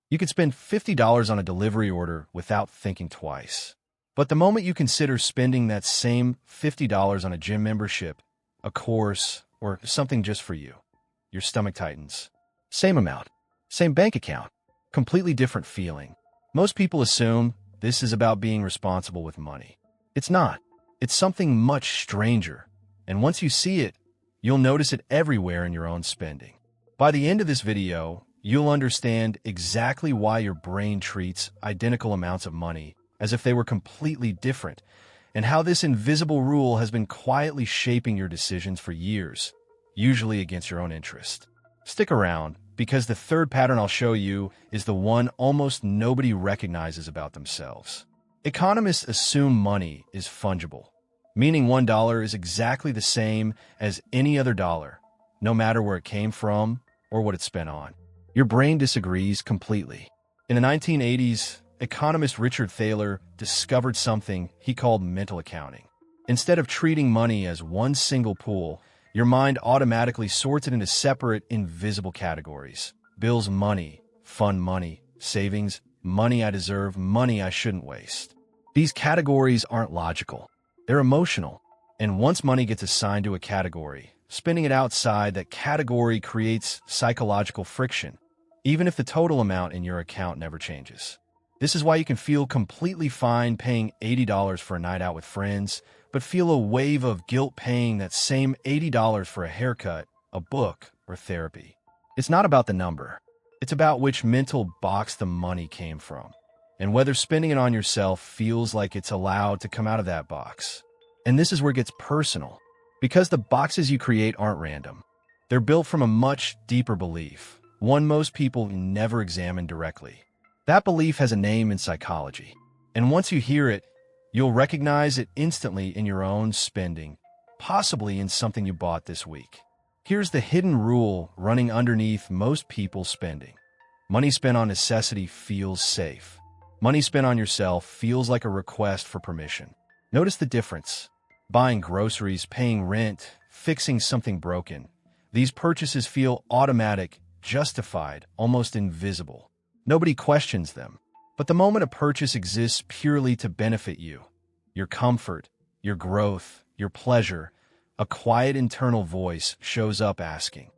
You could spend $50 on a delivery order without thinking twice. But the moment you consider spending that same $50 on a gym membership, a course, or something just for you, your stomach tightens. Same amount, same bank account, completely different feeling. Most people assume this is about being responsible with money. It's not. It's something much stranger. And once you see it, you'll notice it everywhere in your own spending. By the end of this video, you'll understand exactly why your brain treats identical amounts of money as if they were completely different, and how this invisible rule has been quietly shaping your decisions for years, usually against your own interest. Stick around, because the third pattern I'll show you is the one almost nobody recognizes about themselves. Economists assume money is fungible, meaning $1 is exactly the same as any other dollar, no matter where it came from or what it's spent on. Your brain disagrees completely. In the 1980s, economist Richard Thaler discovered something he called mental accounting. Instead of treating money as one single pool, your mind automatically sorts it into separate, invisible categories. Bills, money; fun, money; savings, money I deserve; money I shouldn't waste. These categories aren't logical. They're emotional. And once money gets assigned to a category, spending it outside that category creates psychological friction, even if the total amount in your account never changes. This is why you can feel completely fine paying $80 for a night out with friends, but feel a wave of guilt paying that same $80 for a haircut, a book, or therapy. It's not about the number. It's about which mental box the money came from, and whether spending it on yourself feels like it's allowed to come out of that box. And this is where it gets personal, because the boxes you create aren't random. They're built from a much deeper belief, one most people never examine directly. That belief has a name in psychology, and once you hear it, you'll recognize it instantly in your own spending, possibly in something you bought this week. Here's the hidden rule running underneath most people's spending. Money spent on necessity feels safe. Money spent on yourself feels like a request for permission. Notice the difference. Buying groceries, paying rent, fixing something broken. These purchases feel automatic, justified, almost invisible. Nobody questions them. But the moment a purchase exists purely to benefit you, your comfort, your growth, your pleasure, a quiet internal voice shows up asking,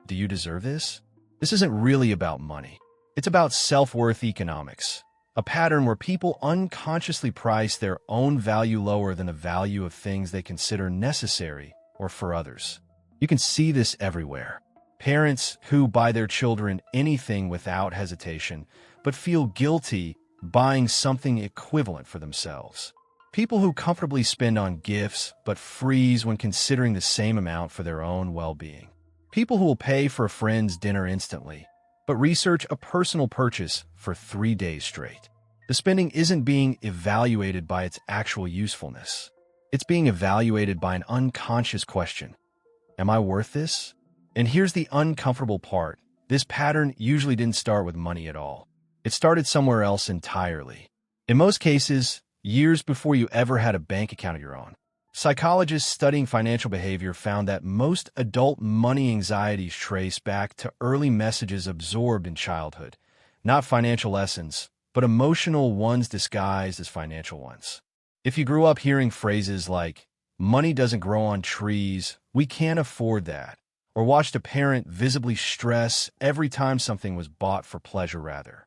"Do you deserve this?" This isn't really about money. It's about self-worth economics, a pattern where people unconsciously price their own value lower than the value of things they consider necessary or for others. You can see this everywhere. Parents who buy their children anything without hesitation, but feel guilty buying something equivalent for themselves. People who comfortably spend on gifts, but freeze when considering the same amount for their own well-being. People who will pay for a friend's dinner instantly, but research a personal purchase for 3 days straight. The spending isn't being evaluated by its actual usefulness. It's being evaluated by an unconscious question. Am I worth this? And here's the uncomfortable part. This pattern usually didn't start with money at all. It started somewhere else entirely. In most cases, years before you ever had a bank account of your own. Psychologists studying financial behavior found that most adult money anxieties trace back to early messages absorbed in childhood. Not financial lessons, but emotional ones disguised as financial ones. If you grew up hearing phrases like, "Money doesn't grow on trees," "We can't afford that," or watched a parent visibly stress every time something was bought for pleasure rather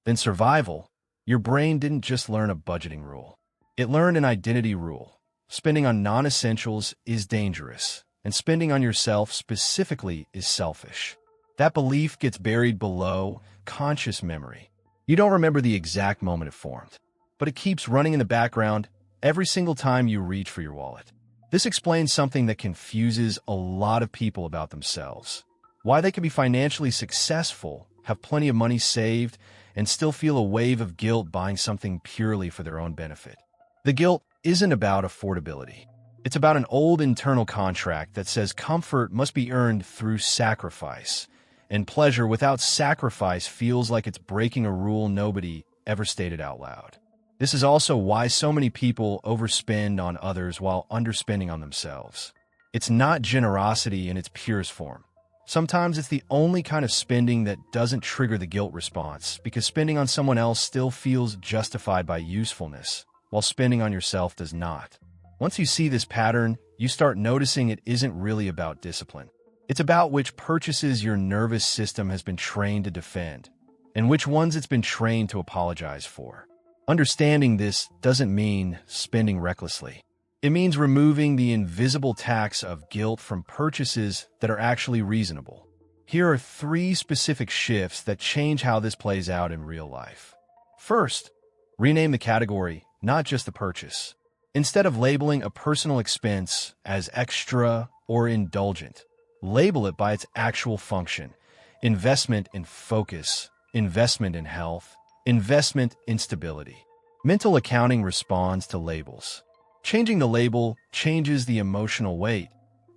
than survival, your brain didn't just learn a budgeting rule. It learned an identity rule. Spending on non-essentials is dangerous, and spending on yourself specifically is selfish. That belief gets buried below conscious memory. You don't remember the exact moment it formed, but it keeps running in the background every single time you reach for your wallet. This explains something that confuses a lot of people about themselves. Why they can be financially successful, have plenty of money saved, and still feel a wave of guilt buying something purely for their own benefit. The guilt isn't about affordability. It's about an old internal contract that says comfort must be earned through sacrifice, and pleasure without sacrifice feels like it's breaking a rule nobody ever stated out loud. This is also why so many people overspend on others while underspending on themselves. It's not generosity in its purest form. Sometimes it's the only kind of spending that doesn't trigger the guilt response, because spending on someone else still feels justified by usefulness, while spending on yourself does not. Once you see this pattern, you start noticing it isn't really about discipline. It's about which purchases your nervous system has been trained to defend, and which ones it's been trained to apologize for. Understanding this doesn't mean spending recklessly. It means removing the invisible tax of guilt from purchases that are actually reasonable. Here are 3 specific shifts that change how this plays out in real life. First, rename the category, not just the purchase. Instead of labeling a personal expense as extra or indulgent, label it by its actual function: investment in focus, investment in health, investment in stability. Mental accounting responds to labels. Changing the label changes the emotional weight,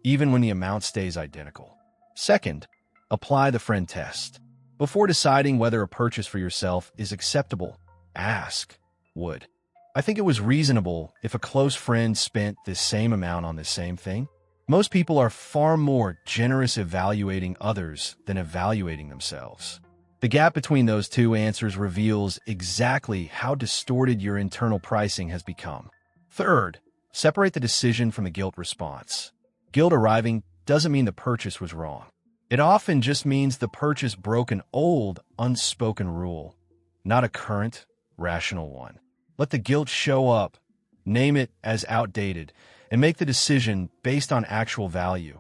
even when the amount stays identical. Second, apply the friend test. Before deciding whether a purchase for yourself is acceptable, ask, would I think it was reasonable if a close friend spent this same amount on the same thing? Most people are far more generous evaluating others than evaluating themselves. The gap between those two answers reveals exactly how distorted your internal pricing has become. Third, separate the decision from the guilt response. Guilt arriving doesn't mean the purchase was wrong. It often just means the purchase broke an old, unspoken rule, not a current, rational one. Let the guilt show up, name it as outdated, and make the decision based on actual value,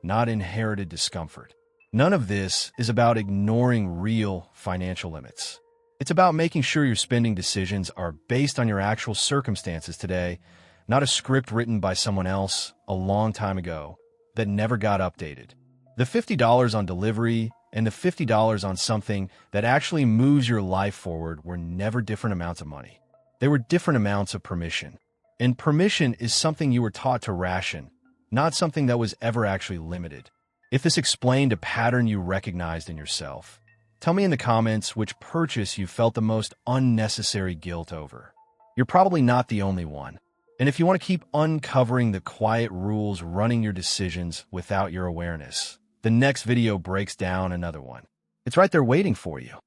not inherited discomfort. None of this is about ignoring real financial limits. It's about making sure your spending decisions are based on your actual circumstances today, not a script written by someone else a long time ago that never got updated. The $50 on delivery and the $50 on something that actually moves your life forward were never different amounts of money. They were different amounts of permission. And permission is something you were taught to ration, not something that was ever actually limited. If this explained a pattern you recognized in yourself, tell me in the comments which purchase you felt the most unnecessary guilt over. You're probably not the only one. And if you want to keep uncovering the quiet rules running your decisions without your awareness, the next video breaks down another one. It's right there waiting for you.